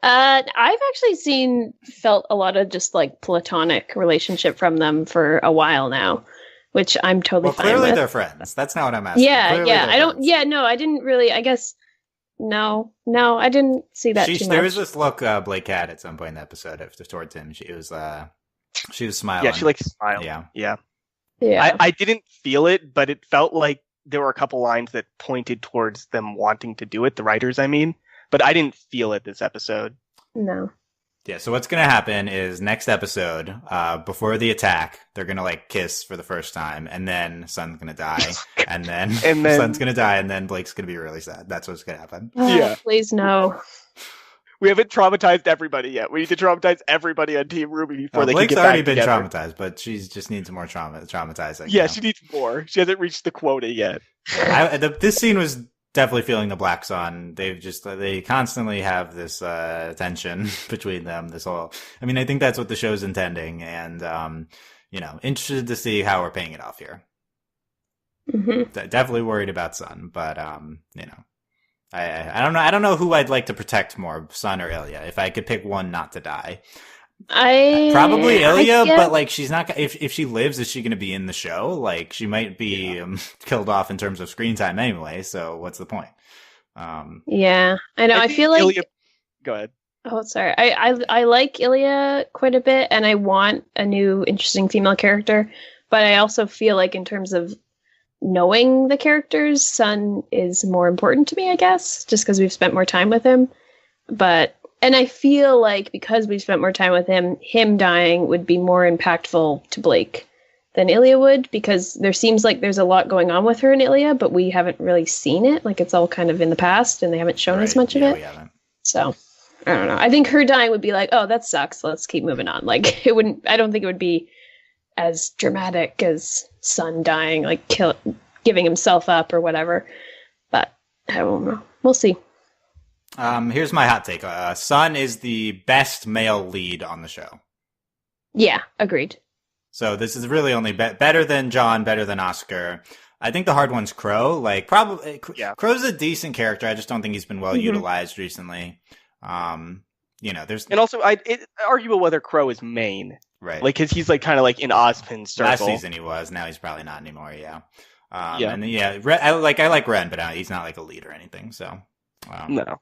I've actually felt a lot of just like platonic relationship from them for a while now, which I'm totally fine with. Clearly they're friends. That's not what I'm asking. I didn't really, I guess, no, I didn't see that too much. There was this look Blake had at some point in the episode towards him. She was smiling. Yeah, she like smiled. Yeah. I didn't feel it, but it felt like there were a couple lines that pointed towards them wanting to do it, the writers, I mean. But I didn't feel it this episode. No. Yeah, so what's going to happen is next episode, before the attack, they're going to like kiss for the first time, and then Sun's going to die, and then Sun's going to die, and then Blake's going to be really sad. That's what's going to happen. Yeah. Please no. We haven't traumatized everybody yet. We need to traumatize everybody on Team RWBY before they Blake's can get already back been together. traumatized, but she just needs more traumatizing. Yeah, she needs more. She hasn't reached the quota yet. This scene was definitely feeling the Black Sun. They constantly have this tension between them. I think that's what the show's intending, and interested to see how we're paying it off here. Mm-hmm. Definitely worried about Sun, but I don't know. I don't know who I'd like to protect more, Sun or Ilya. If I could pick one not to die, probably Ilya. But like, she's not. If she lives, is she going to be in the show? Like, she might be killed off in terms of screen time anyway. So what's the point? Yeah, I know. I feel like Ilya... Go ahead. Oh, sorry. I like Ilya quite a bit, and I want a new interesting female character. But I also feel like in terms of knowing the characters, Sun is more important to me, I guess, just because we've spent more time with him. And I feel like because we've spent more time with him dying would be more impactful to Blake than Ilya would, because there seems like there's a lot going on with her and Ilya, but we haven't really seen it. Like, it's all kind of in the past, and they haven't shown us much of it. We haven't. So, I don't know. I think her dying would be like, oh, that sucks. Let's keep moving on. Like, I don't think it would be as dramatic as Sun dying, like giving himself up or whatever. But I don't know. We'll see. Here's my hot take. Sun is the best male lead on the show. Yeah, agreed. So this is really only better than John, better than Oscar. I think the hard one's Crow. Like, probably, Crow's a decent character. I just don't think he's been well utilized recently. There's... And also, it's arguable whether Crow is main. Right. Like, cause he's like kind of like in Ozpin's circle. Last season he was. Now he's probably not anymore. Yeah. Yeah. And yeah, I like Ren, but he's not like a lead or anything. So. No.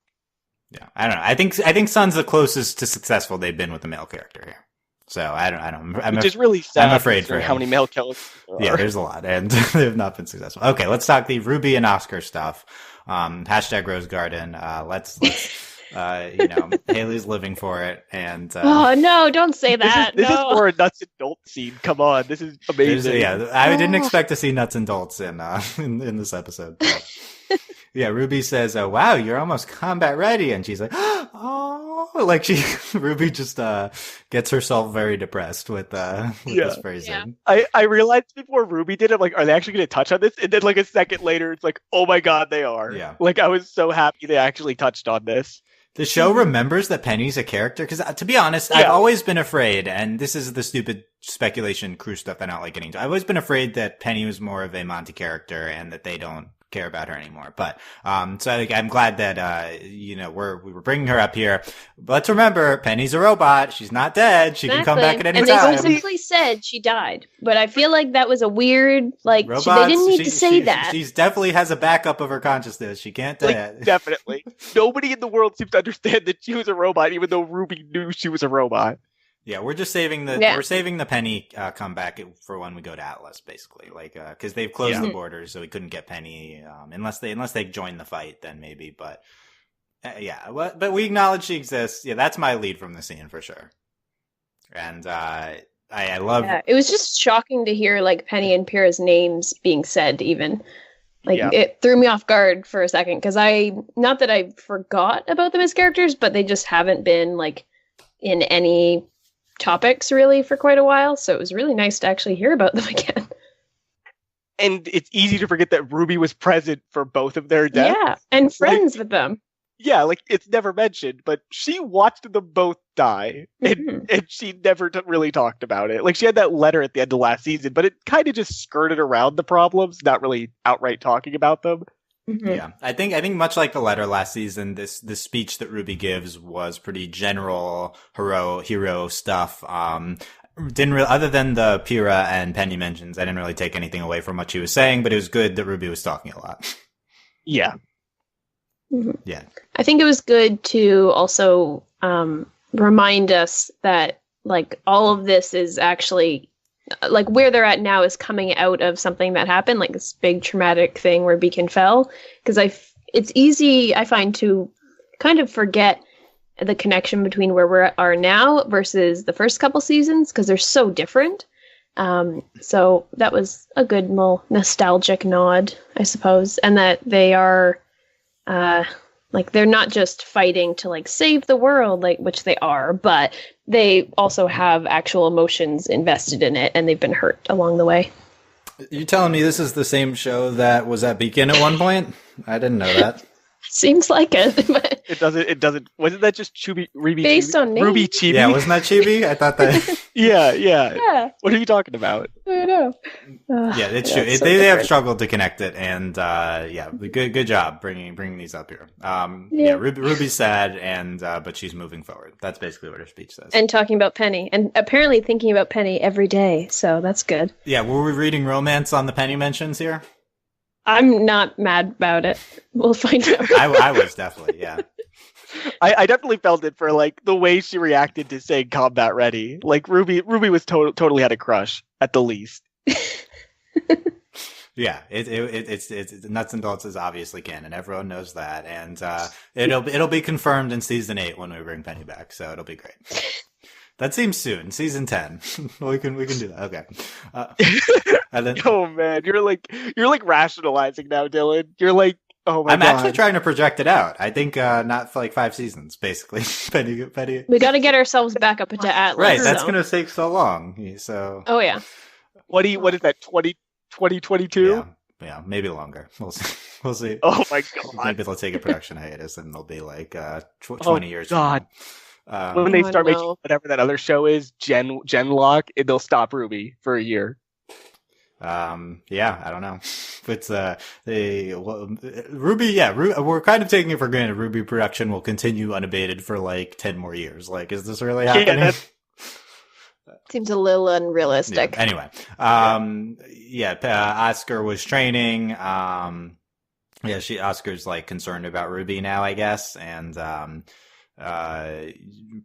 Yeah, I don't know. I think Sun's the closest to successful they've been with a male character here. So I don't. Which is really sad. I'm afraid for how many male killers. Yeah, there's a lot, and they've not been successful. Okay, let's talk the RWBY and Oscar stuff. Hashtag Rose Garden. Let's Hayley's living for it, and oh no, don't say that. This is for a nuts and bolts scene. Come on, this is amazing. Yeah, I didn't expect to see nuts and bolts in this episode. But. Yeah, RWBY says, "Wow, you're almost combat ready," and she's like, "Oh," like RWBY just gets herself very depressed with this phrasing. Yeah. I realized before RWBY did it, I'm like, are they actually going to touch on this? And then like a second later, it's like, oh my god, they are. Yeah. Like I was so happy they actually touched on this. The show remembers that Penny's a character because, to be honest, I've always been afraid, and this is the stupid speculation crew stuff that I don't like getting into. I've always been afraid that Penny was more of a Monty character and that they don't care about her anymore. But so I'm glad that we were bringing her up here. But let's remember, Penny's a robot. She's not dead. She can come back at any time. time. And they simply said she died. But I feel like that was a weird they didn't need to say that. She definitely has a backup of her consciousness. She can't die. Definitely. Nobody in the world seems to understand that she was a robot, even though RWBY knew she was a robot. Yeah, we're just saving the Penny comeback for when we go to Atlas, basically, because they've closed the borders, so we couldn't get Penny unless they join the fight, then maybe. But but we acknowledge she exists. Yeah, that's my lead from the scene for sure. And I love. Yeah, it was just shocking to hear like Penny and Pyrrha's names being said. Even it threw me off guard for a second because not that I forgot about them as characters, but they just haven't been like in any topics really for quite a while, so it was really nice to actually hear about them again. And it's easy to forget that RWBY was present for both of their deaths. Yeah, and friends with them. Yeah, like it's never mentioned, but she watched them both die, and she never really talked about it. Like she had that letter at the end of last season, but it kind of just skirted around the problems, not really outright talking about them. Mm-hmm. Yeah, I think much like the letter last season, this speech that RWBY gives was pretty general hero stuff. Didn't really, other than the Pyrrha and Penny mentions, I didn't really take anything away from what she was saying. But it was good that RWBY was talking a lot. Yeah, yeah. I think it was good to also remind us that like all of this is actually. Like where they're at now is coming out of something that happened, like this big traumatic thing where Beacon fell. Because it's easy, I find, to kind of forget the connection between where we are now versus the first couple seasons because they're so different. So that was a good little nostalgic nod, I suppose, and that they are like they're not just fighting to like save the world, like which they are, but they also have actual emotions invested in it, and they've been hurt along the way. You telling me this is the same show that was at Beacon at one point? I didn't know that. Seems like it. But it doesn't. Wasn't that just RWBY? Based on names? RWBY Chibi? Yeah, wasn't that Chibi? I thought that. Yeah. What are you talking about? I don't know. Yeah, it's true. They have struggled to connect it, and good job bringing these up here. RWBY's sad, and but she's moving forward. That's basically what her speech says. And talking about Penny, and apparently thinking about Penny every day. So that's good. Yeah, were we reading romance on the Penny mentions here? I'm not mad about it. We'll find out. I was definitely, yeah. I definitely felt it for like the way she reacted to saying combat ready. Like RWBY was totally had a crush at the least. Yeah, it's nuts and bolts is obviously canon. Everyone knows that, and it'll be confirmed in season 8 when we bring Penny back. So it'll be great. That seems soon. Season 10. we can do that. Okay. And then, oh man, you're like rationalizing now, Dylan. You're like, oh my God. I'm actually trying to project it out. I think not for like 5 seasons, basically. Penny. We got to get ourselves back up into Atlas. Right, that's going to take so long. So. Oh yeah. What is that? 2022? Yeah, maybe longer. We'll see. Oh my God. Maybe they'll take a production hiatus and it'll be like 20 years. God. When they start making whatever that other show is, Genlock, they'll stop RWBY for a year. Yeah, I don't know. It's RWBY. Yeah, we're kind of taking it for granted. RWBY production will continue unabated for like 10 more years. Like, is this really happening? Seems a little unrealistic. Yeah. Anyway, Oscar was training. Oscar's like concerned about Ruby now, I guess, and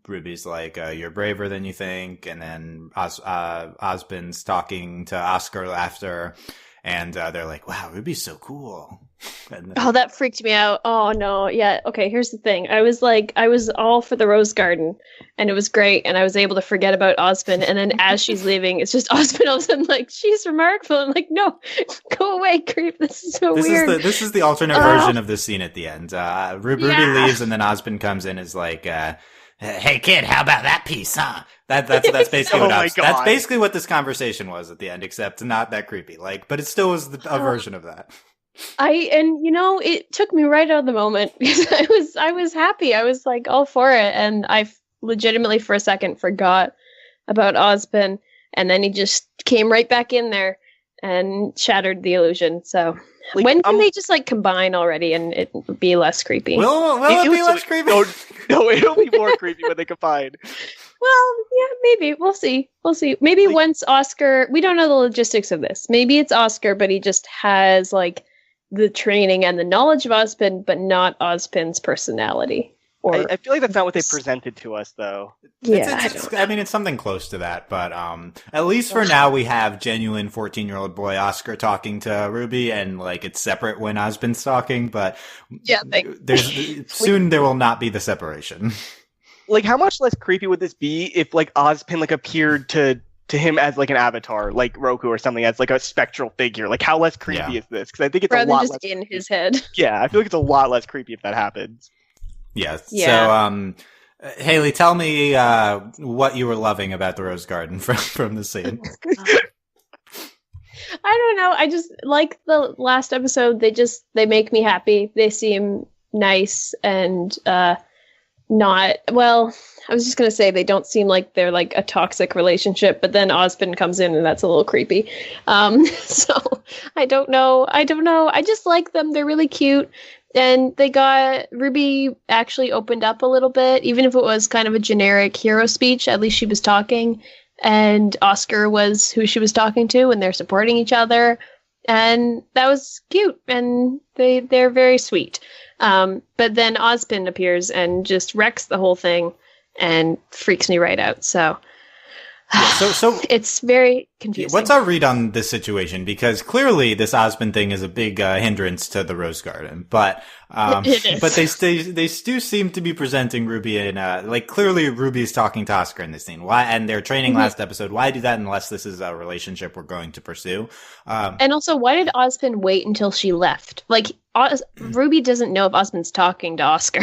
Ruby's like, "You're braver than you think," and then Osbin's talking to Oscar after, and they're like, "Wow, Ruby's so cool." And then, that freaked me out. Oh no, yeah. Okay, here's the thing. I was all for the Rose Garden, and it was great, and I was able to forget about Osbin. And then as she's leaving, it's just Osbin all of a sudden like, "She's remarkable." I'm like, "No, go away, creep. This is so weird." This is the alternate version of this scene at the end. Ruby leaves, and then Osbin comes in, is like, "Hey kid, how about that piece, huh?" That's basically that's basically what this conversation was at the end, except not that creepy. Like, but it still was a version of that. It took me right out of the moment because I was happy. I was like all for it, and I legitimately for a second forgot about Osbin, and then he just came right back in there and shattered the illusion. So when can they just like combine already and it be less creepy? Will it be less creepy? No, it'll be more creepy when they combine. Well, yeah, maybe. We'll see. Maybe once Oscar, we don't know the logistics of this. Maybe it's Oscar, but he just has like the training and the knowledge of Osbin, but not Osbin's personality. Or I feel like that's not what they presented to us, though. Yeah, I mean, it's something close to that, but at least for now, we have genuine 14-year-old boy Oscar talking to Ruby, and like it's separate when Osbin's talking. But yeah, soon there will not be the separation. Like, how much less creepy would this be if like Ozpin like appeared to him as like an avatar, like Roku or something, as like a spectral figure? Like, how less creepy is this? Because I think it's rather a lot than just less in his head. Yeah, I feel like it's a lot less creepy if that happens. Yeah. Yeah. So, Hayley, tell me what you were loving about the Rose Garden from the scene. I don't know. I just like the last episode. They make me happy. They seem nice and not, well, I was just going to say they don't seem like they're like a toxic relationship, but then Osbin comes in and that's a little creepy. So I don't know. I just like them. They're really cute. And Ruby actually opened up a little bit, even if it was kind of a generic hero speech, at least she was talking. And Oscar was who she was talking to, and they're supporting each other. And that was cute, and they're very sweet. But then Osbin appears and just wrecks the whole thing and freaks me right out. So it's very confusing. What's our read on this situation? Because clearly this Osbin thing is a big hindrance to the Rose Garden, but they do seem to be presenting Ruby in like clearly Ruby's talking to Oscar in this scene. Why? And they're training last episode. Why do that unless this is a relationship we're going to pursue? And also, why did Osbin wait until she left? Like Ruby doesn't know if Osbin's talking to Oscar.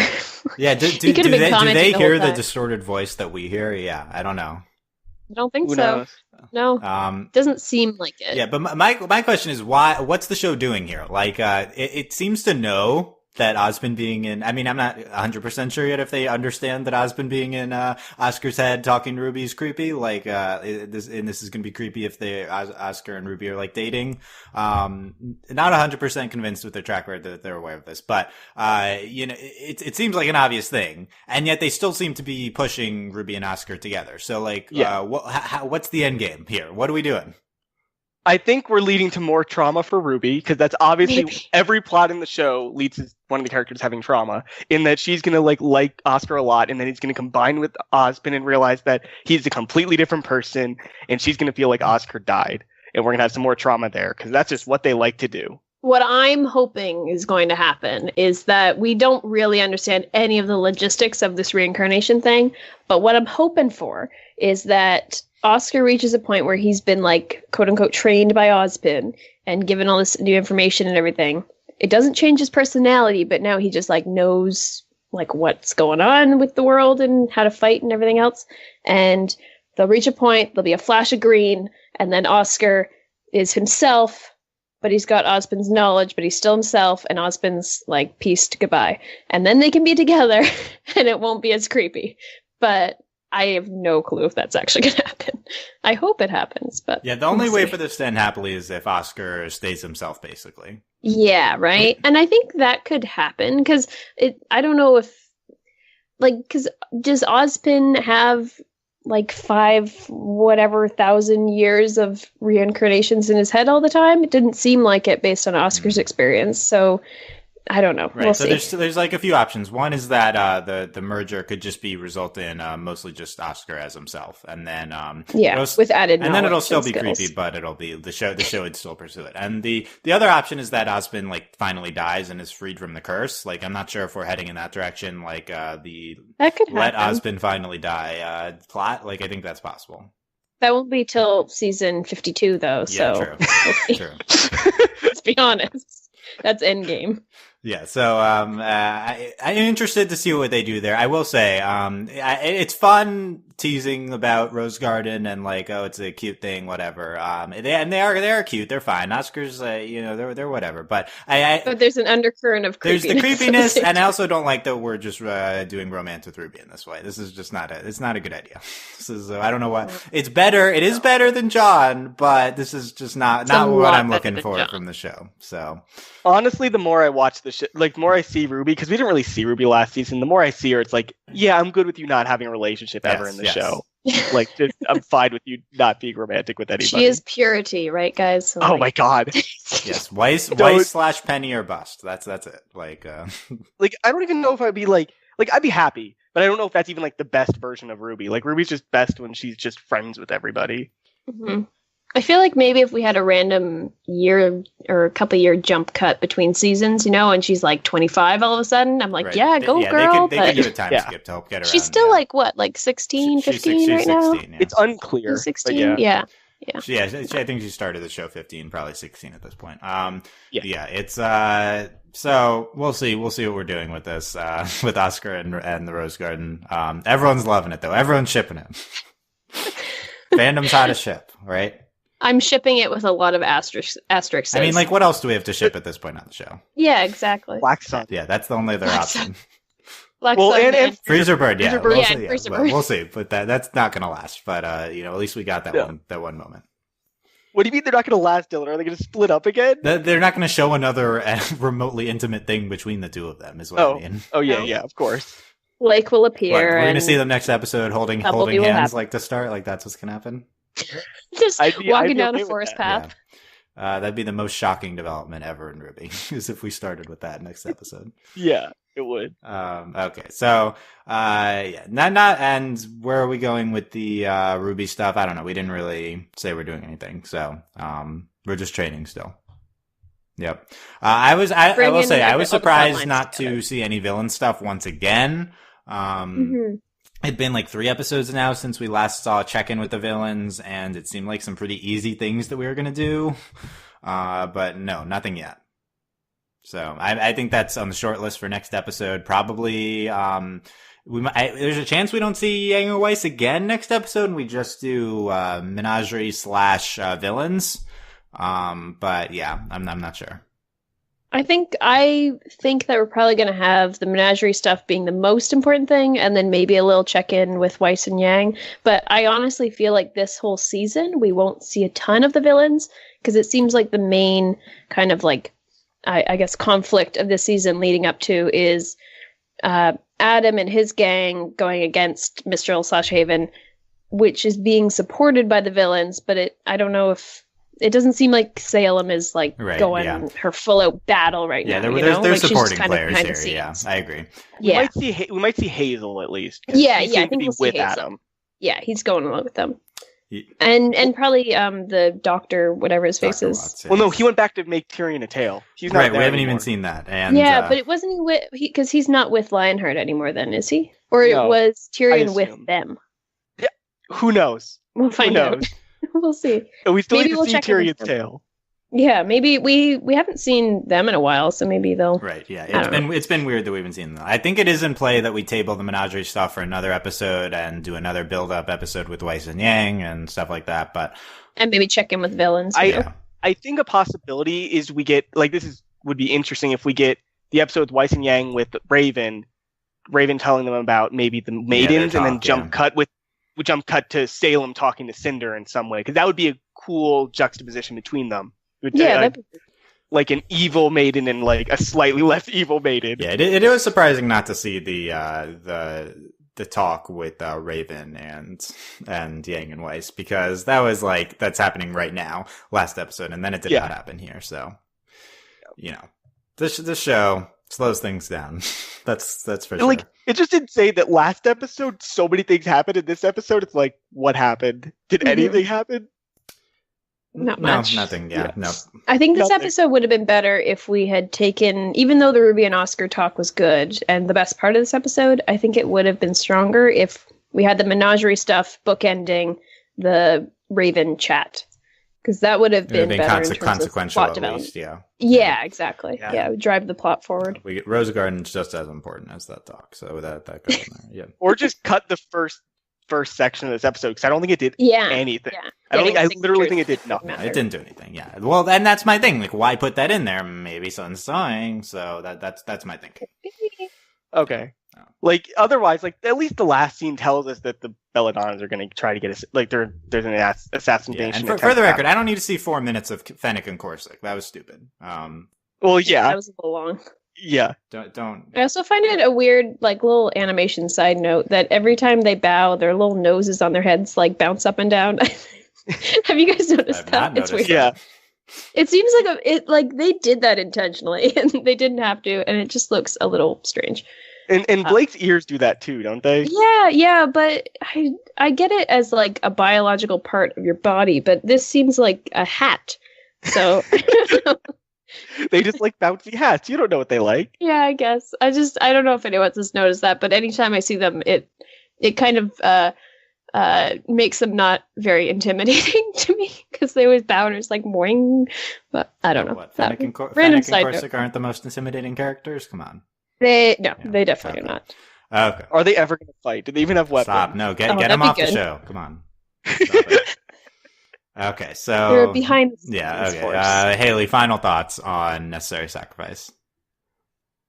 Yeah, do they hear the distorted voice that we hear? Yeah, I don't know. I don't think so. No, doesn't seem like it. Yeah, but my question is why? What's the show doing here? Like, it seems to know that Osbin being in. I mean, I'm not 100% sure yet if they understand that Osbin being in Oscar's head talking to Ruby is creepy. Like, this is going to be creepy if Oscar and Ruby are like dating. Not 100% convinced with their track record that they're aware of this, but it seems like an obvious thing, and yet they still seem to be pushing Ruby and Oscar together. So, like, what's the end game here? What are we doing? I think we're leading to more trauma for Ruby, because that's obviously every plot in the show leads to one of the characters having trauma, in that she's going to like Oscar a lot, and then he's going to combine with Osbin and realize that he's a completely different person, and she's going to feel like Oscar died. And we're going to have some more trauma there, because that's just what they like to do. What I'm hoping is going to happen is that we don't really understand any of the logistics of this reincarnation thing, but what I'm hoping for is that Oscar reaches a point where he's been like quote unquote trained by Osbin and given all this new information and everything. It doesn't change his personality, but now he just like knows like what's going on with the world and how to fight and everything else. And they'll reach a point, there'll be a flash of green, and then Oscar is himself, but he's got Osbin's knowledge, but he's still himself, and Osbin's like peaced goodbye. And then they can be together and it won't be as creepy. But I have no clue if that's actually going to happen. I hope it happens, but yeah, the only way for this to end happily is if Oscar stays himself, basically. Yeah, right. And I think that could happen because I don't know if, like, because does Osbin have like 5,000 years of reincarnations in his head all the time. It didn't seem like it based on Oscar's experience. So I don't know. Right. We'll so see. there's like a few options. One is that the merger could just result in mostly just Oscar as himself, and then with added, and then it'll still be skills. creepy, but it'll be the show. The show would still pursue it. And the other option is that Osmond like finally dies and is freed from the curse. Like I'm not sure if we're heading in that direction. Like that could let happen. Osmond finally die plot. Like I think that's possible. That won't be till season 52 though. Yeah, so true. let's be honest. That's Endgame. Yeah, so I'm interested to see what they do there. I will say, it's fun teasing about Rose Garden and like, oh, it's a cute thing, whatever. And they are cute. They're fine. Oscars, they're whatever. But but there's an undercurrent of creepiness. There's the creepiness, and I also don't like that we're just doing romance with Ruby in this way. This is just it's not a good idea. This is I don't know what it's better. It is better than John, but this is just not what I'm looking for from the show. So honestly, the more I watch the shit, like the more I see Ruby, because we didn't really see Ruby last season. The more I see her, it's like, yeah, I'm good with you not having a relationship ever in the show. Like, just, I'm fine with you not being romantic with anybody. She is purity, right, guys? So, oh my god. Yes, Weiss / Penny or bust. That's it. Like, like I don't even know if I'd be like I'd be happy, but I don't know if that's even like the best version of Ruby. Like Ruby's just best when she's just friends with everybody. Mm-hmm. I feel like maybe if we had a random year or a couple year jump cut between seasons, and she's like 25 all of a sudden, I'm like, right. girl. They could do a time skip to help get her. She's still like what, like 16, 15 she's right 16, now? Yeah. It's unclear. 16, yeah. I think she started the show 15, probably 16 at this point. It's so we'll see what we're doing with this with Oscar and the Rose Garden. Everyone's loving it though. Everyone's shipping it. Fandom's how to ship, right? I'm shipping it with a lot of asterisks. I mean, like, what else do we have to ship at this point on the show? Yeah, exactly. Black Sun. Yeah, that's the only other option. Black Sun and Freezer Bird, yeah. Freezer Bird. We'll see, but that's not going to last. But at least we got that one moment. What do you mean they're not going to last, Dylan? Are they going to split up again? They're not going to show another remotely intimate thing between the two of them, is what I mean. Oh yeah, of course. Blake will appear. We're going to see them next episode holding hands, like to start. Like that's what's going to happen. Just walking down a forest path. Yeah. That'd be the most shocking development ever in RWBY, is if we started with that next episode. Yeah, it would. Okay, so and where are we going with the RWBY stuff? I don't know. We didn't really say we're doing anything, so we're just training still. Yep. I will say I was surprised not to see any villain stuff once again. It'd been like 3 episodes now since we last saw check-in with the villains, and it seemed like some pretty easy things that we were going to do. But no, nothing yet. So I think that's on the short list for next episode. Probably, there's a chance we don't see Yang or Weiss again next episode, and we just do Menagerie / villains. But yeah, I'm not sure. I think that we're probably going to have the Menagerie stuff being the most important thing, and then maybe a little check-in with Weiss and Yang. But I honestly feel like this whole season we won't see a ton of the villains, because it seems like the main kind of like, I guess, conflict of this season leading up to is Adam and his gang going against Mistral / Haven, which is being supported by the villains. But I don't know if it doesn't seem like Salem is like going her full out battle right now. Yeah, there's supporting players here. Yeah, I agree. Yeah, we might see Hazel at least. Yeah, I think we'll see with Hazel. Adam. Yeah, he's going along with them. And probably the doctor, whatever his face is. Well, no, he went back to make Tyrion a tail. He's not right. We haven't anymore. even seen that. And but it wasn't because he's not with Lionheart anymore. Then is he? Or No, it was Tyrion with them? Yeah, who knows? We'll find out. We'll see. We still Maybe need to we'll see check in with Tyrion's them. tail. Yeah, maybe we haven't seen them in a while, so maybe they'll. Right. Yeah. It's been weird that we haven't seen them. I think it is in play that we table the Menagerie stuff for another episode and do another build-up episode with Weiss and Yang and stuff like that. And maybe check in with villains. I think a possibility is we get would be interesting if we get the episode with Weiss and Yang with Raven telling them about maybe the maidens, and then jump cut to Salem talking to Cinder in some way, because that would be a cool juxtaposition between them. Like an evil maiden and like a slightly less evil maiden. Yeah, it was surprising not to see the the talk with Raven and Yang and Weiss, because that was like, that's happening right now, last episode, and then it did not happen here. So, you know, this show slows things down. That's for sure. Like, it's just insane that last episode so many things happened. In this episode, it's like, what happened? Did anything happen? Not much. No, nothing. Yeah, no. I think this episode would have been better if we had taken, even though the Ruby and Oscar talk was good and the best part of this episode, I think it would have been stronger if we had the Menagerie stuff bookending the Raven chat. Because that would have been better in terms of plot development. Yeah, exactly. Yeah, it would drive the plot forward. Rose Garden's just as important as that talk, so that goes in there. Yeah. Or just cut the first section of this episode, because I don't think it did anything. Yeah. I literally think it did nothing. It didn't do anything. Yeah. Well, and that's my thing. Like, why put that in there? Maybe someone's dying. So that's my thing. Okay. Like, otherwise, like, at least the last scene tells us that the Belladonnas are going to try to get us. Like, there's an assassination. Yeah, and for the record, I don't need to see 4 minutes of Fennec and Corsic. That was stupid. Well, yeah, that was a little long. Yeah. Don't. I also find it a weird, like, little animation side note that every time they bow, their little noses on their heads like bounce up and down. Have you guys noticed that? It's weird. Yeah. It seems like they did that intentionally, and they didn't have to, and it just looks a little strange. And Blake's ears do that too, don't they? Yeah, but I get it as like a biological part of your body, but this seems like a hat. So they just like bouncy hats. You don't know what they like. Yeah, I guess. I don't know if anyone has noticed that, but anytime I see them, it kind of makes them not very intimidating to me, because they always bow and it's like moing. But I don't know. What, Fennec and Corsic aren't the most intimidating characters? Come on. They definitely are not. Okay. Are they ever going to fight? Do they even have weapons? Stop. No, get them off the show. Come on. Stop it. Okay, so they're behind. Yeah. Okay. Hayley, final thoughts on Necessary Sacrifice.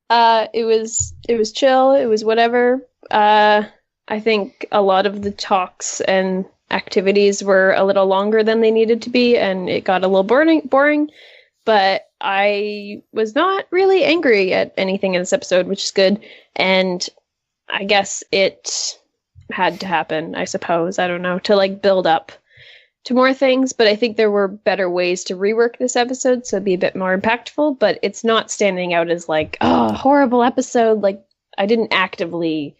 It was chill. It was whatever. I think a lot of the talks and activities were a little longer than they needed to be, and it got a little boring. But I was not really angry at anything in this episode, which is good. And I guess it had to happen, I suppose. I don't know, to like build up to more things. But I think there were better ways to rework this episode so it'd be a bit more impactful. But it's not standing out as like, oh, horrible episode. Like, I didn't actively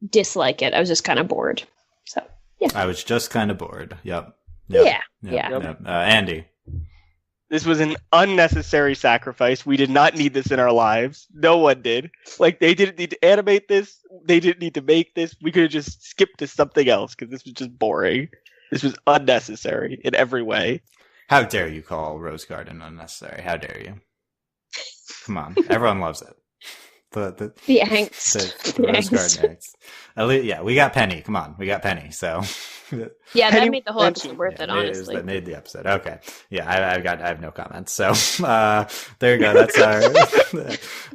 dislike it. I was just kind of bored. So, yeah. I was just kind of bored. Yep. Yeah. Andy. This was an unnecessary sacrifice. We did not need this in our lives. No one did. Like, they didn't need to animate this. They didn't need to make this. We could have just skipped to something else, because this was just boring. This was unnecessary in every way. How dare you call Rose Garden unnecessary? How dare you? Come on. Everyone loves it. The angst. The Rose Garden angst. Yeah, we got Penny. Come on. We got Penny, so... Yeah, that made the whole episode worth it, honestly. That made the episode. Okay. Yeah, I have no comments. So, there you go.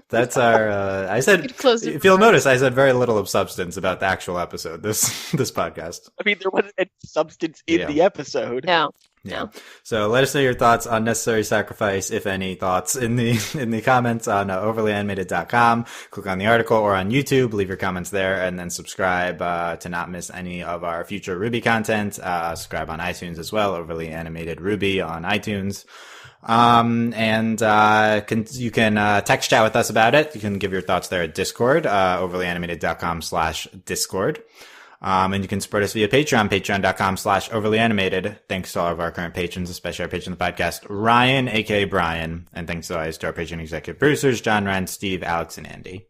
That's our, I said, if you'll notice, I said very little of substance about the actual episode, this podcast. I mean, there wasn't any substance in the episode. No. Yeah. So let us know your thoughts on Necessary Sacrifice, if any thoughts in the comments on overlyanimated.com. Click on the article, or on YouTube, leave your comments there, and then subscribe to not miss any of our future RWBY content. Subscribe on iTunes as well, Overly Animated RWBY on iTunes. You can text chat with us about it. You can give your thoughts there at Discord, overlyanimated.com/Discord. And you can support us via Patreon, patreon.com/overlyanimated. Thanks to all of our current patrons, especially our patron of the podcast, Ryan, aka Brian. And thanks always to our patron executive producers, John, Ryan, Steve, Alex, and Andy.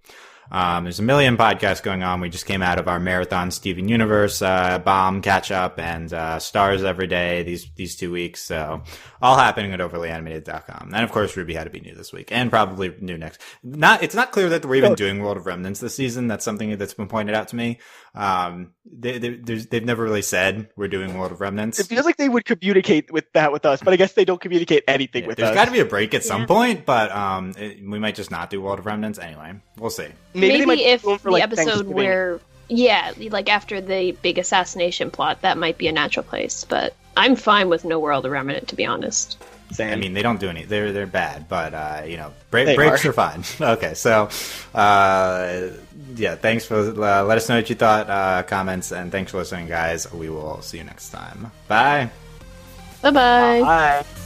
There's a million podcasts going on. We just came out of our marathon Steven Universe, bomb catch up, and stars every day these 2 weeks. So all happening at overlyanimated.com. And of course, RWBY had to be new this week, and probably new next. It's not clear that we're even doing World of Remnants this season. That's something that's been pointed out to me. They've never really said we're doing World of Remnants. It feels like they would communicate with us, but I guess they don't communicate anything with us. There's got to be a break at some point, but we might just not do World of Remnants anyway. We'll see. Maybe if the episode where, like after the big assassination plot, that might be a natural place. But I'm fine with no World of Remnant, to be honest. Same. I mean, they don't do any. They're bad, but breaks are fine. Okay, so yeah, thanks for let us know what you thought, comments, and thanks for listening, guys. We will see you next time. Bye. Bye-bye. Bye.